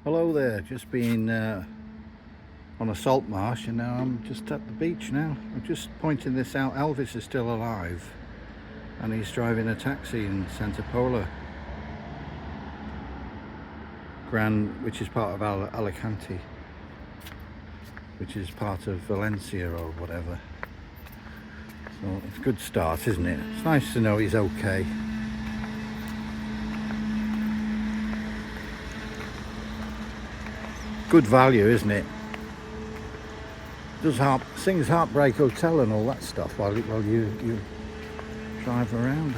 Hello there, just been on a salt marsh and now I'm just at the beach now. I'm just pointing this out. Elvis is still alive and he's driving a taxi in Santa Pola, which is part of Alicante, which is part of Valencia or whatever. So it's a good start, isn't it? It's nice to know he's okay. Good value, isn't it? Sings Heartbreak Hotel and all that stuff while you drive around.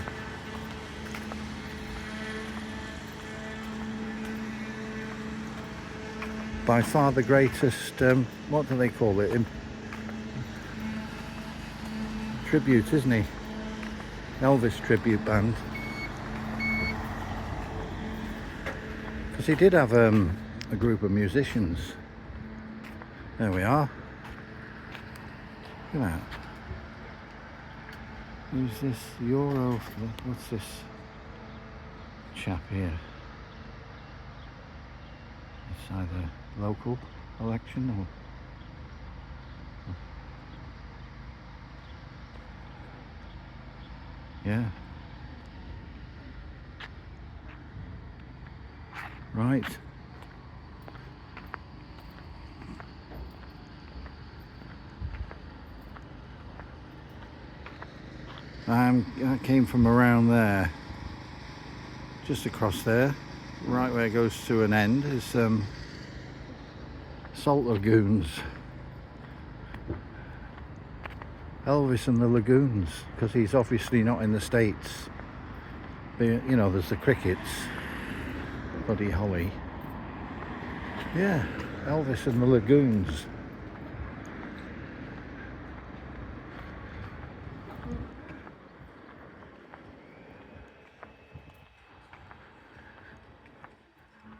By far the greatest, what do they call it? Tribute, isn't he? Elvis tribute band. Because he did have a group of musicians. There we are. Look at that. Who's this? Euro. What's this chap here? It's either local election or. Yeah. Right. I came from around there, just across there, right where it goes to an end is salt lagoons. Elvis and the lagoons, because he's obviously not in the States. You know, there's the crickets, Buddy Holly. Yeah, Elvis and the lagoons.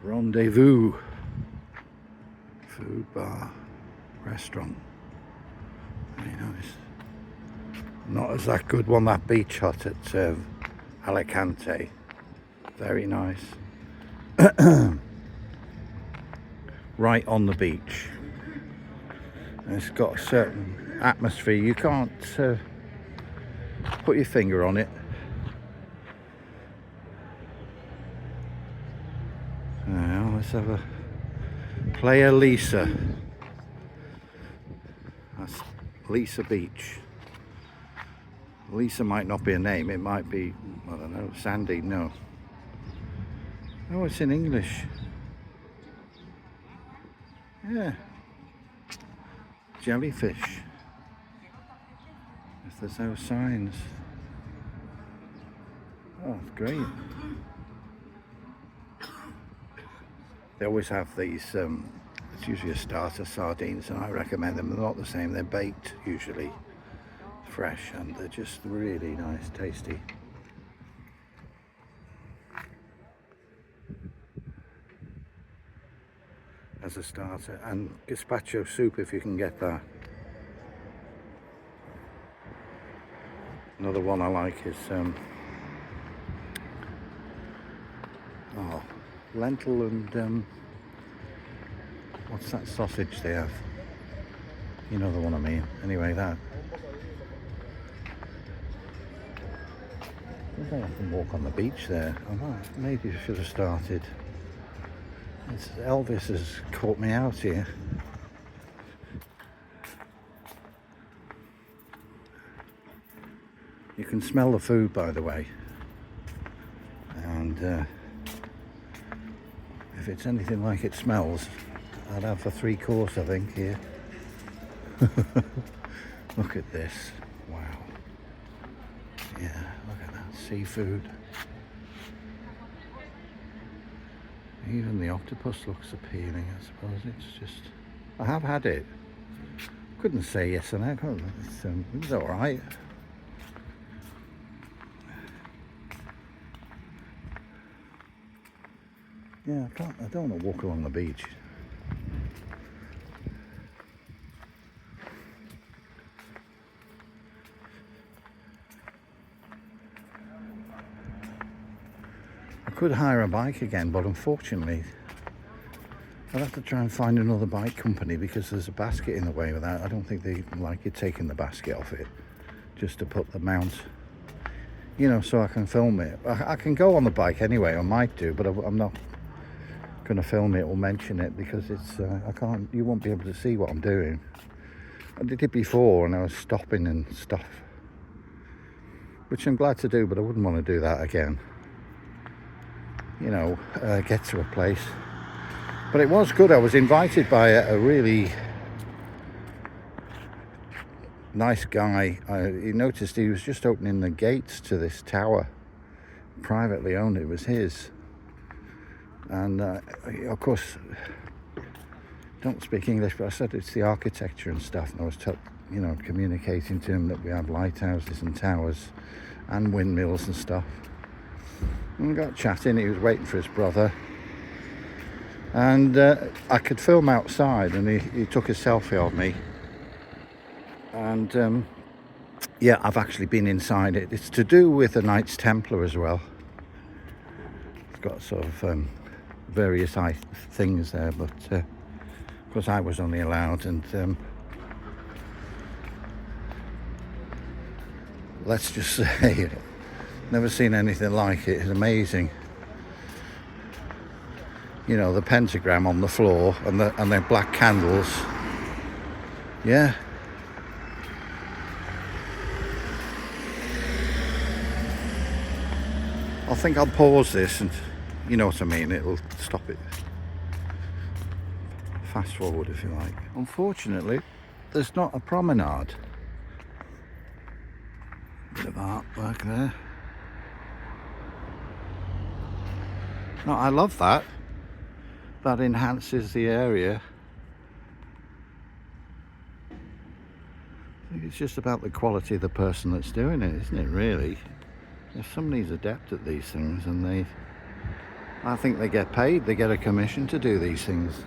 Rendezvous food bar restaurant, very nice. Not as that good one, that beach hut at Alicante, very nice. Right on the beach, and it's got a certain atmosphere. You can't put your finger on it. Now let's have a Playa Lisa. That's Lisa Beach. Lisa might not be a name, it might be, I don't know, Sandy, no. Oh, it's in English. Yeah. Jellyfish. If there's no signs. Oh, great. They always have these, it's usually a starter sardines, and I recommend them. They're not the same, they're baked usually, fresh, and they're just really nice, tasty. As a starter, and gazpacho soup if you can get that. Another one I like is lentil and what's that sausage they have? You know the one I mean. Anyway, that. I think I can walk on the beach there. I might, maybe I should have started. Elvis has caught me out here. You can smell the food, by the way, and if it's anything like it smells, I'd have a 3-course, I think, here. Look at this. Wow. Yeah, look at that seafood. Even the octopus looks appealing, I suppose. It's just, I have had it. Couldn't say yes or no. It was all right. Yeah, I don't want to walk along the beach. I could hire a bike again, but unfortunately I'll have to try and find another bike company because there's a basket in the way with that. I don't think they like you taking the basket off it just to put the mount, you know, so I can film it. I can go on the bike anyway, I might do, but I'm not going to film it or mention it because it's I can't, you won't be able to see what I'm doing. I did it before and I was stopping and stuff, which I'm glad to do, but I wouldn't want to do that again, you know. Get to a place. But it was good. I was invited by a really nice guy. He noticed he was just opening the gates to this tower, privately owned. It was his. And of course, don't speak English, but I said it's the architecture and stuff. And I was, you know, communicating to him that we have lighthouses and towers and windmills and stuff. And we got chatting. He was waiting for his brother. And I could film outside, and he took a selfie of me. And yeah, I've actually been inside it. It's to do with the Knights Templar as well. It's got sort of various things there, but of course I was only allowed, and let's just say, never seen anything like it. It's amazing. You know, the pentagram on the floor and the black candles. Yeah. I think I'll pause this and, you know what I mean, it'll stop it. Fast forward if you like. Unfortunately, there's not a promenade. Bit of artwork there. No, I love that. That enhances the area. I think it's just about the quality of the person that's doing it, isn't it, really? If somebody's adept at these things, and I think they get paid, they get a commission to do these things.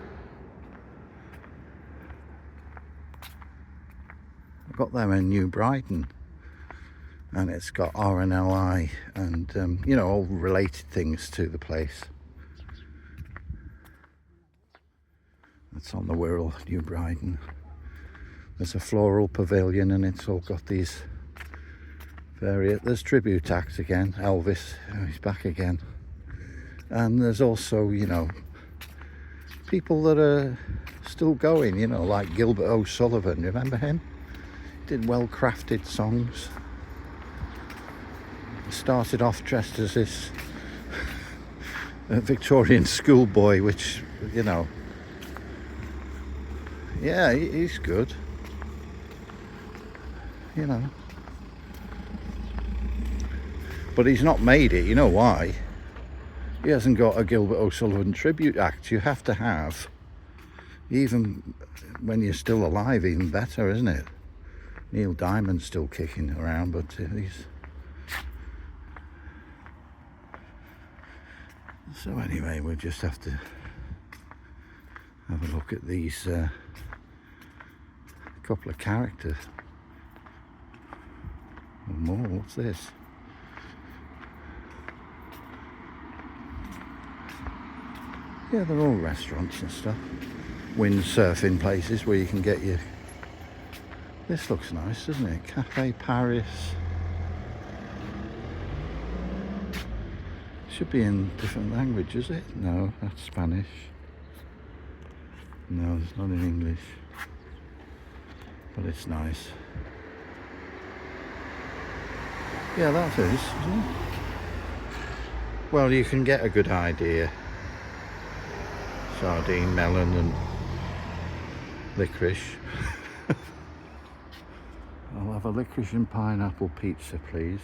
I've got them in New Brighton, and it's got RNLI and, you know, all related things to the place. It's on the Wirral, New Brighton. There's a floral pavilion, and it's all got these there's tribute acts again. Elvis, he's back again. And there's also, you know, people that are still going, you know, like Gilbert O'Sullivan. Remember him? Did well-crafted songs. Started off dressed as this Victorian schoolboy, which, you know, yeah, he's good, you know. But he's not made it, you know why? He hasn't got a Gilbert O'Sullivan tribute act. You have to have, even when you're still alive, even better, isn't it? Neil Diamond's still kicking around, but he's... So anyway, we'll just have to have a look at these couple of characters. Or more, what's this? Yeah, they're all restaurants and stuff. Windsurfing places where you can get your... This looks nice, doesn't it? Cafe Paris. Should be in different language, is it? No, that's Spanish. No, it's not in English. But it's nice. Yeah, that is, isn't it? Well, you can get a good idea. Sardine, melon and licorice. I'll have a licorice and pineapple pizza, please.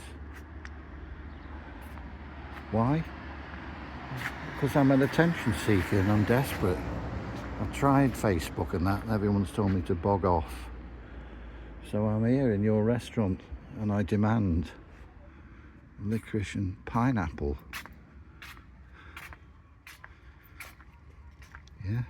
Why? Because I'm an attention seeker and I'm desperate. I've tried Facebook and that, and everyone's told me to bog off. So I'm here in your restaurant and I demand licorice and pineapple. Yeah.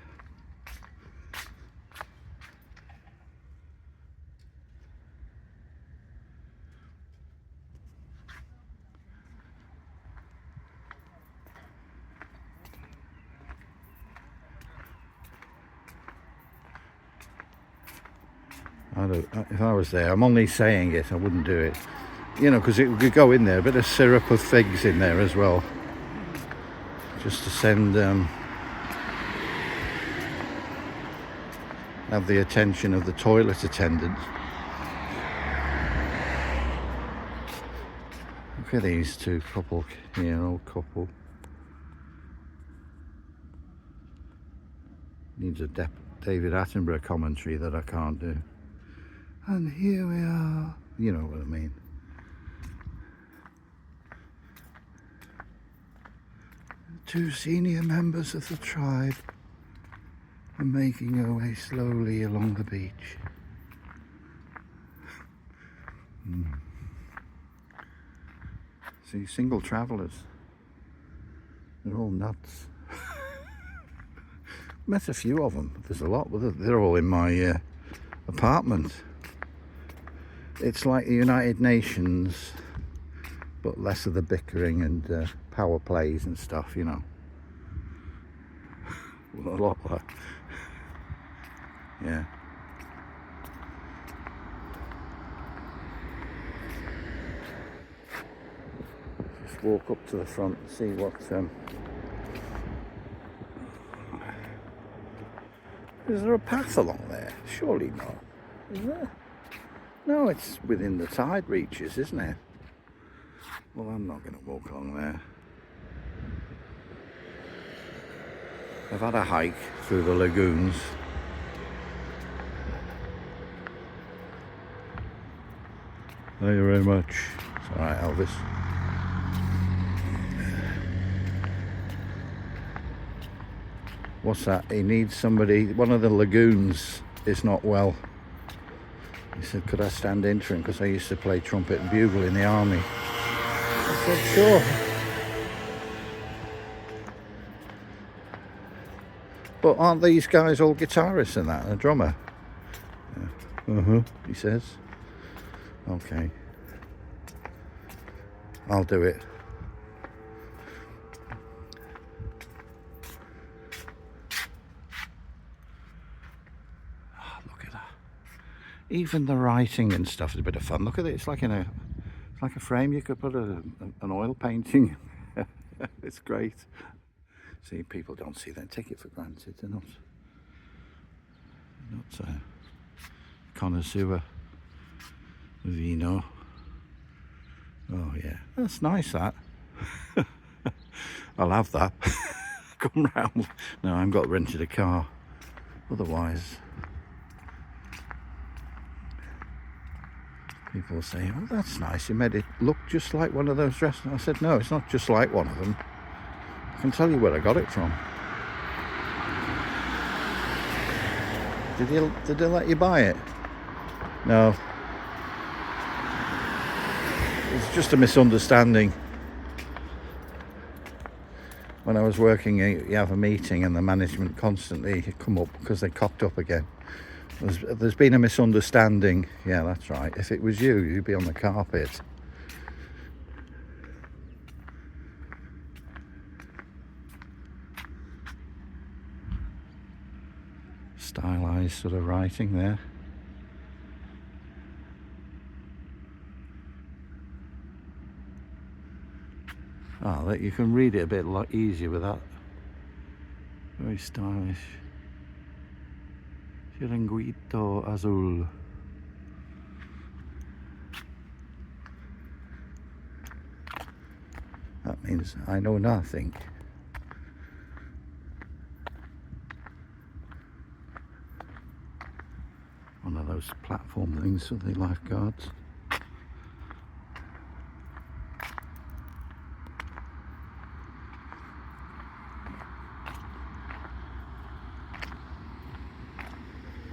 if I was there, I'm only saying it, I wouldn't do it. You know, because it could go in there, a bit of syrup of figs in there as well. Just to send, have the attention of the toilet attendants. Look at these two couple here, old couple. Needs a David Attenborough commentary that I can't do. And here we are. You know what I mean. Two senior members of the tribe are making their way slowly along the beach. See, single travellers. They're all nuts. Met a few of them. There's a lot. They're all in my apartment. It's like the United Nations, but less of the bickering and power plays and stuff, you know. Well, a lot of that. Yeah. Just walk up to the front and see what. Is there a path along there? Surely not. Is there? No, it's within the tide reaches, isn't it? Well, I'm not going to walk along there. I've had a hike through the lagoons. Thank you very much. It's alright, Elvis. What's that? He needs somebody. One of the lagoons is not well. He said, could I stand in for him? Because I used to play trumpet and bugle in the army. I said, sure. But aren't these guys all guitarists and that, and a drummer? Yeah. He says. Okay. I'll do it. Oh, look at that. Even the writing and stuff is a bit of fun. Look at it. It's like a frame. You could put an oil painting. It's great. See, people don't see that. Take it for granted. They're not a connoisseur of vino. Oh yeah, that's nice. That I'll have that. Come round. No, I haven't got rented a car. Otherwise, people say, "Oh, that's nice. You made it look just like one of those restaurants." I said, "No, it's not just like one of them. I can tell you where I got it from." Did they let you buy it? No. It's just a misunderstanding. When I was working, you have a meeting and the management constantly come up because they cocked up again. There's been a misunderstanding. Yeah, that's right. If it was you, you'd be on the carpet. Stylized sort of writing there. Oh, that you can read it a bit easier with that. Very stylish. Chiringuito Azul. That means I know nothing. One of those platform things for the lifeguards.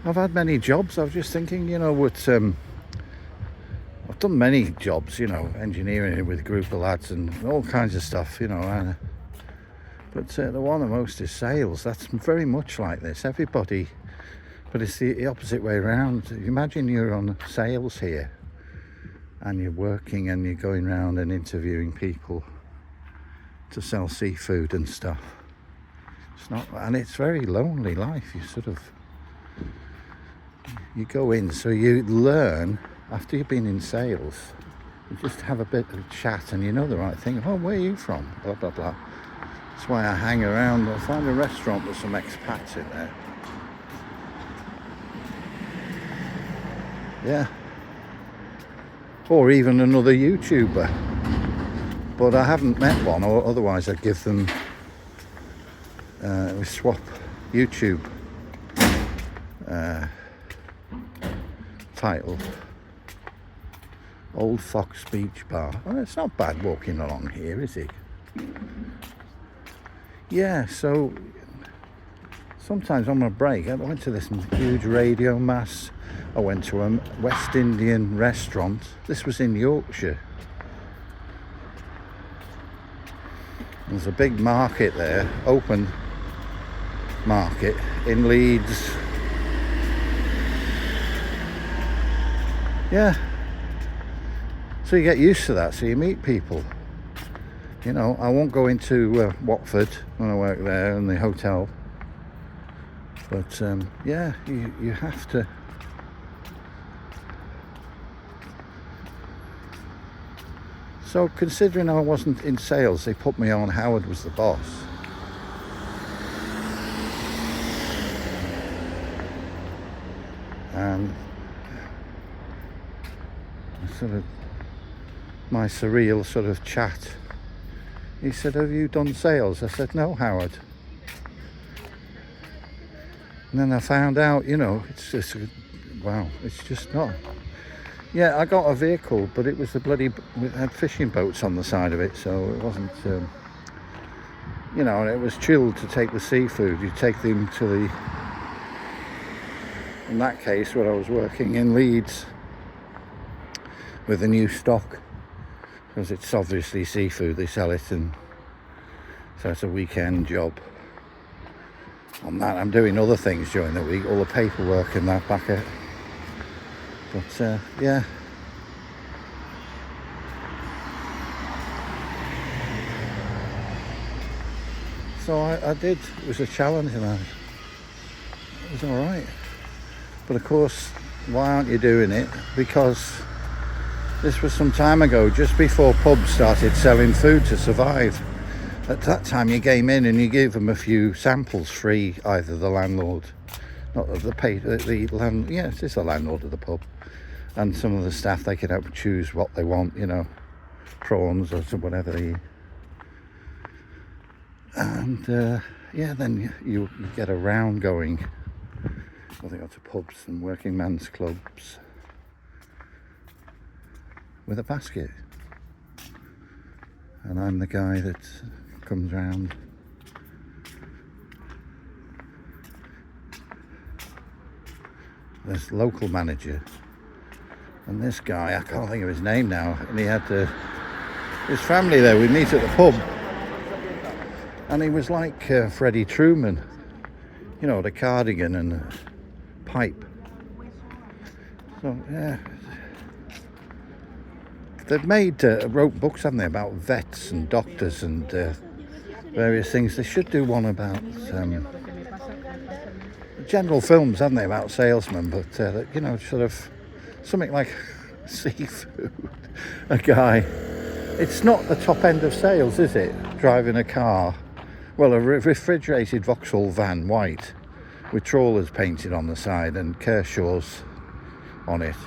I've had many jobs. I was just thinking, you know, what I've done many jobs, you know, engineering with a group of lads and all kinds of stuff, you know. But the one the most is sales. That's very much like this. Everybody, but it's the opposite way around. Imagine you're on sales here, and you're working and you're going around and interviewing people to sell seafood and stuff. It's not, and it's very lonely life. You sort of, you go in, so you learn after you've been in sales. You just have a bit of chat and you know the right thing. Oh, where are you from? Blah, blah, blah. That's why I hang around. I'll find a restaurant with some expats in there. Yeah. Or even another YouTuber. But I haven't met one, or otherwise I'd give them, we swap YouTube title. Old Fox Beach Bar. Well, it's not bad walking along here, is it? Yeah, so sometimes on my break I went to this huge radio mass. I went to a West Indian restaurant. This was in Yorkshire. There's a big market there, open market in Leeds. Yeah. So you get used to that, so you meet people. You know, I won't go into Watford when I work there in the hotel. But yeah, you have to. So considering I wasn't in sales, they put me on. Howard was the boss. And sort of my surreal sort of chat. He said, have you done sales? I said, no, Howard. And then I found out, you know, it's just, wow, it's just not. Yeah, I got a vehicle, but it was it had fishing boats on the side of it, so it wasn't, you know, and it was chilled to take the seafood. You take them to the, in that case, where I was working in Leeds with the new stock, because it's obviously seafood, they sell it, and so it's a weekend job. On that, I'm doing other things during the week, all the paperwork and that back at. But yeah. So I did. It was a challenge, and it was all right. But of course, why aren't you doing it? Because this was some time ago, just before pubs started selling food to survive. At that time, you came in and you gave them a few samples free, either the landlord, not the land. Yeah, it is the landlord of the pub, and some of the staff. They could help choose what they want, you know, prawns or whatever they eat. And yeah, then you get a round going. I think to pubs and working men's clubs with a basket, and I'm the guy that comes round. This local manager, and this guy, I can't think of his name now, and he had his family there. We meet at the pub, and he was like Freddie Truman, you know, the cardigan and the pipe. So yeah, they've made wrote books, haven't they, about vets and doctors and various things. They should do one about general films, haven't they, about salesmen, but you know, sort of something like seafood. A guy, it's not the top end of sales, is it? Driving a car, well, a refrigerated Vauxhall van, white, with trawlers painted on the side and Kershaw's on it.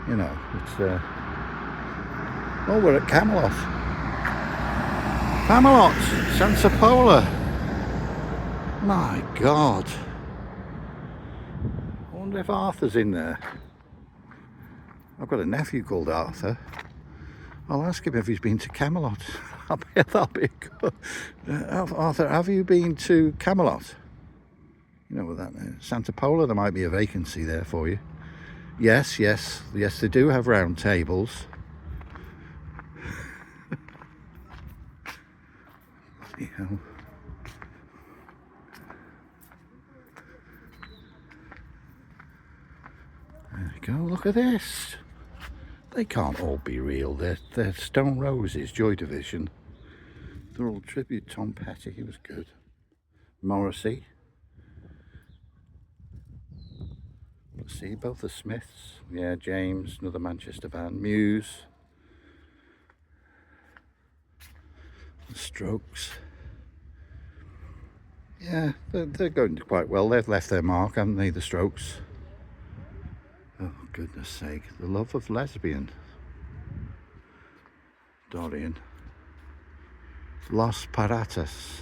You know, it's oh, we're at Camelot, Santa Pola. My God, I wonder if Arthur's in there. I've got a nephew called Arthur. I'll ask him if he's been to Camelot. I bet that'll be good. Arthur, have you been to Camelot? You know, with that Santa Pola, there might be a vacancy there for you. Yes, they do have round tables. Bloody hell. There we go, look at this. They can't all be real. They're Stone Roses, Joy Division. They're all tribute. Tom Petty, he was good. Morrissey. see both the Smiths. Yeah, James, another Manchester band. Muse. The Strokes. Yeah, they're going quite well. They've left their mark, haven't they, the Strokes? Oh, goodness sake. The Love of Lesbian. Dorian. Los Piratas.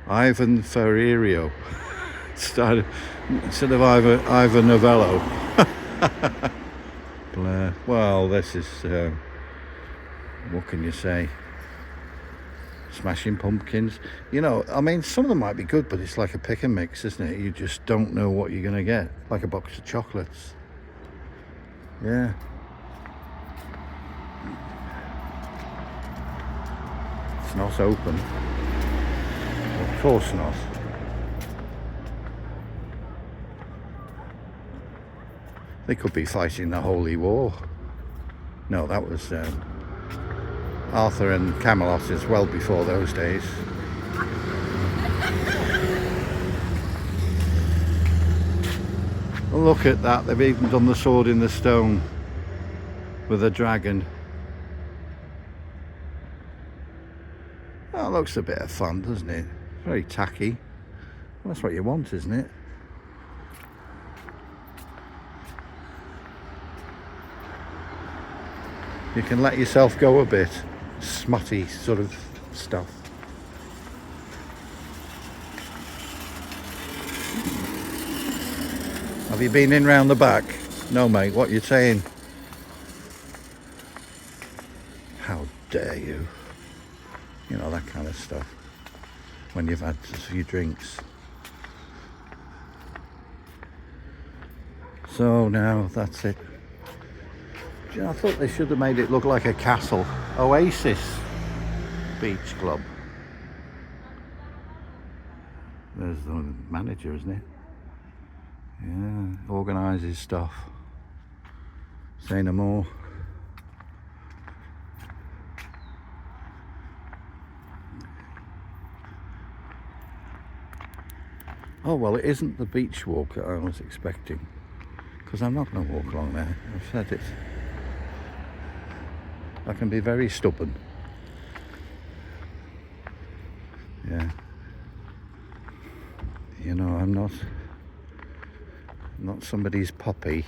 Ivan Ferrerio. Instead of Ivan Novello. Blair. Well, this is, what can you say? Smashing Pumpkins. You know, I mean, some of them might be good, but it's like a pick and mix, isn't it? You just don't know what you're going to get. Like a box of chocolates. Yeah. It's not open. Of course not. They could be fighting the Holy War. No, that was Arthur and Camelot is well before those days. Look at that, they've even done the sword in the stone with a dragon. That looks a bit of fun, doesn't it? Very tacky. Well, that's what you want, isn't it? You can let yourself go a bit. Smutty sort of stuff. Have you been in round the back? No, mate, what are you saying? How dare you? You know, that kind of stuff. When you've had a few drinks. So now, that's it. You know, I thought they should have made it look like a castle. Oasis Beach Club. There's the manager, isn't it? Yeah, organises stuff. Say no more. Oh, well, it isn't the beach walk that I was expecting. Because I'm not going to walk along there. I've said it. I can be very stubborn. Yeah. You know, I'm not somebody's puppy.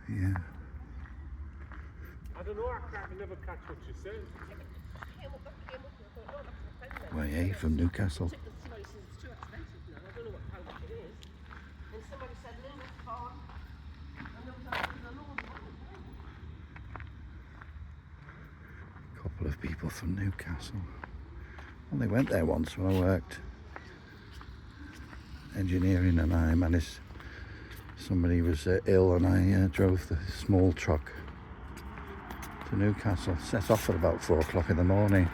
Yeah. I don't know, I can't never catch what you said. Well, yeah, from Newcastle. Couple of people from Newcastle. Well, they went there once when I worked engineering, and I managed. Somebody was ill, and I drove the small truck to Newcastle. Set off at about 4 o'clock in the morning.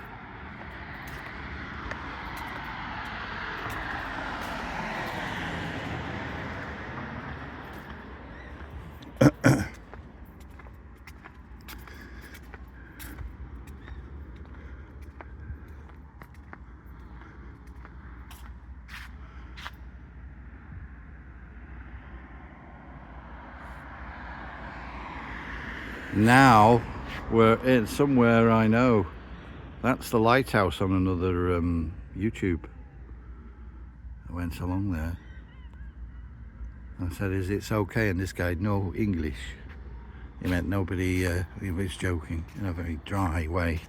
Now we're in somewhere I know. That's the lighthouse on another YouTube. I went along there. I said, "Is it okay?" And this guy, no English. He meant nobody. He was joking in a very dry way.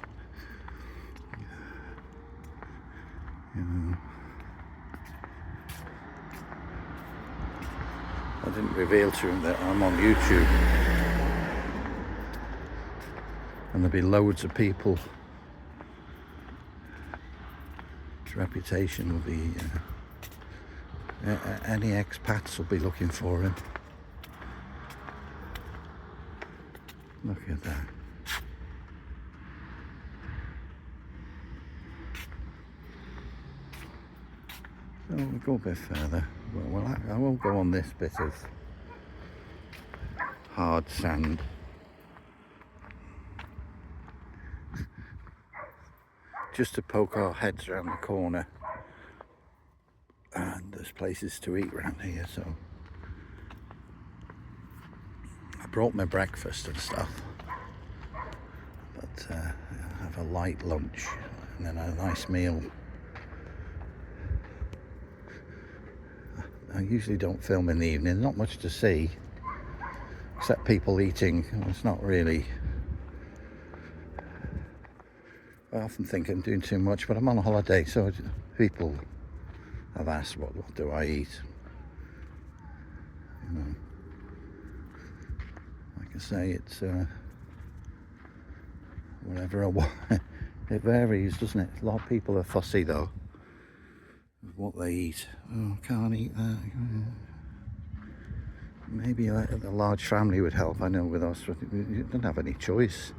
You know. I didn't reveal to him that I'm on YouTube. And there'll be loads of people. His reputation will be, any expats will be looking for him. Look at that. So we'll go a bit further. Well, I won't go on this bit of hard sand. just to poke our heads around the corner, and there's places to eat around here, so I brought my breakfast and stuff, but I have a light lunch and then a nice meal. I usually don't film in the evening, not much to see except people eating. It's not really, I often think I'm doing too much, but I'm on a holiday, so people have asked what do I eat, you know. Like I say, it's whatever I want. It varies, doesn't it? A lot of people are fussy though with what they eat. Oh, can't eat that. Maybe a large family would help. I know with us, you don't have any choice.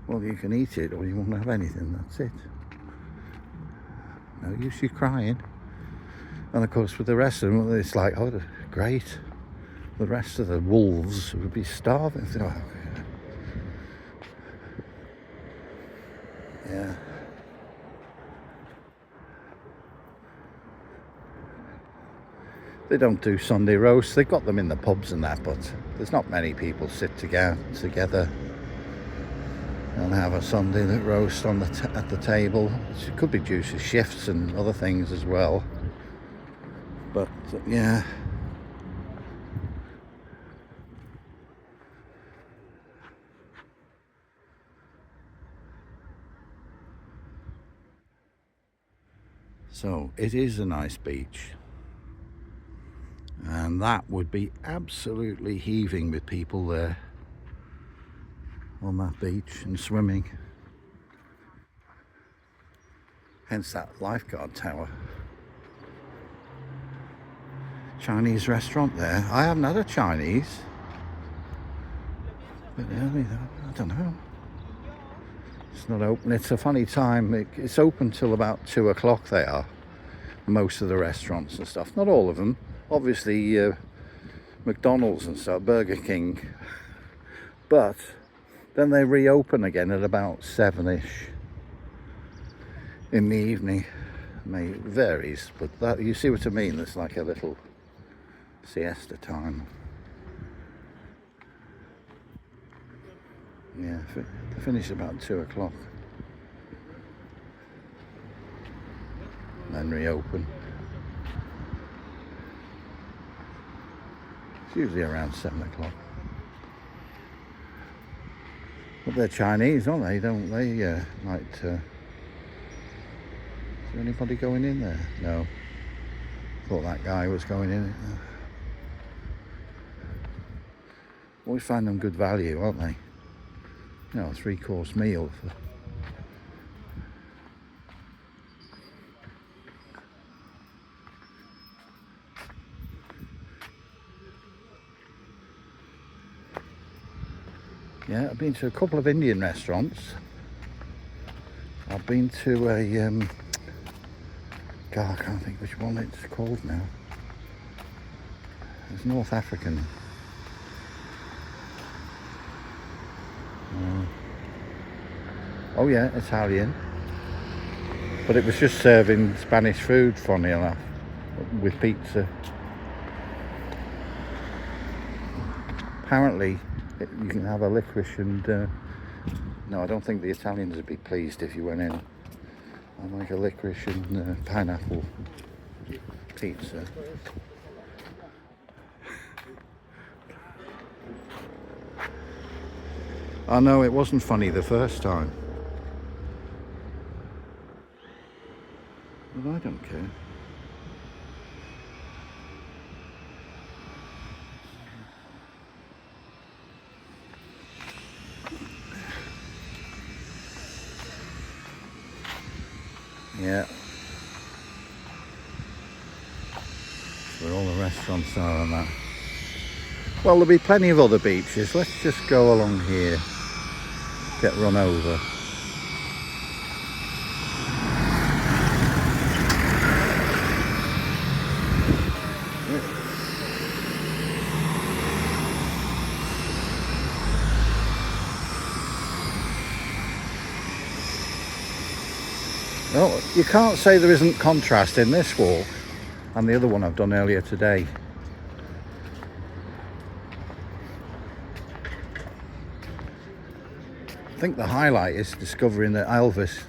Well, you can eat it or you won't have anything, that's it. No use you crying. And of course with the rest of them, it's like, oh, great. The rest of the wolves would be starving. Yeah. They don't do Sunday roasts. They've got them in the pubs and that, but there's not many people sit together and have a Sunday roast on at the table. It could be due to shifts and other things as well. But yeah. So it is a nice beach. And that would be absolutely heaving with people there on that beach and swimming. Hence that lifeguard tower. Chinese restaurant there. I haven't had a Chinese. But early though, I don't know. It's not open. It's a funny time. It's open till about 2 o'clock they are. Most of the restaurants and stuff. Not all of them. Obviously McDonald's and stuff, Burger King, but then they reopen again at about 7ish in the evening. It varies, but that, you see what I mean, it's like a little siesta time. Yeah, they finish about 2 o'clock, then reopen. Usually around 7 o'clock. But they're Chinese, aren't they? Don't they? Might. Is there anybody going in there? No. Thought that guy was going in. Always find them good value, aren't they? You know, a 3-course meal for. Yeah, I've been to a couple of Indian restaurants. I've been to a, God, I can't think which one it's called now. It's North African. Oh yeah, Italian. But it was just serving Spanish food, funny enough, with pizza. Apparently, you can have a licorice and no, I don't think the Italians would be pleased if you went in. I like a licorice and pineapple pizza. I know it wasn't funny the first time, but I don't care. Yeah, that's where all the restaurants are and that. Well, there'll be plenty of other beaches. Let's just go along here, get run over. Well, you can't say there isn't contrast in this walk and the other one I've done earlier today. I think the highlight is discovering that Elvis,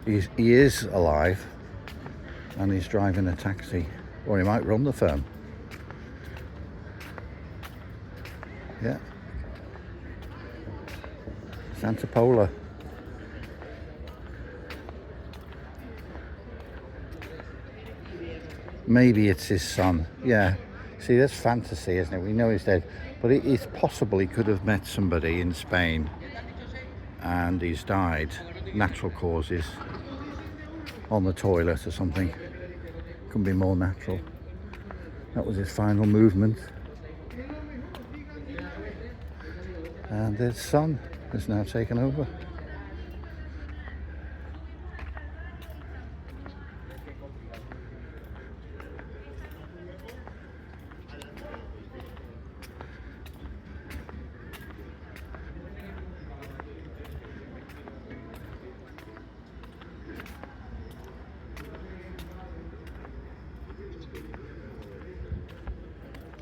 he is alive and he's driving a taxi, or he might run the firm. Yeah. Santa Pola. Maybe it's his son. Yeah. See, that's fantasy, isn't it? We know he's dead, but it's possible he could have met somebody in Spain and he's died, natural causes, on the toilet or something. Couldn't be more natural. That was his final movement. And his son has now taken over.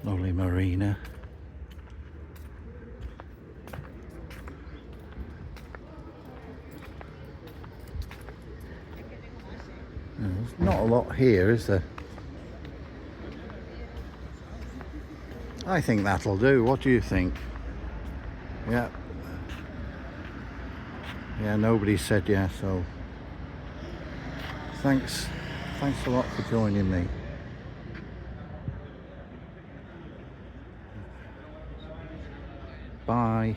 Lovely marina. There's not a lot here, is there? I think that'll do. What do you think? Yeah. Yeah, nobody said yeah, so thanks a lot for joining me. Bye.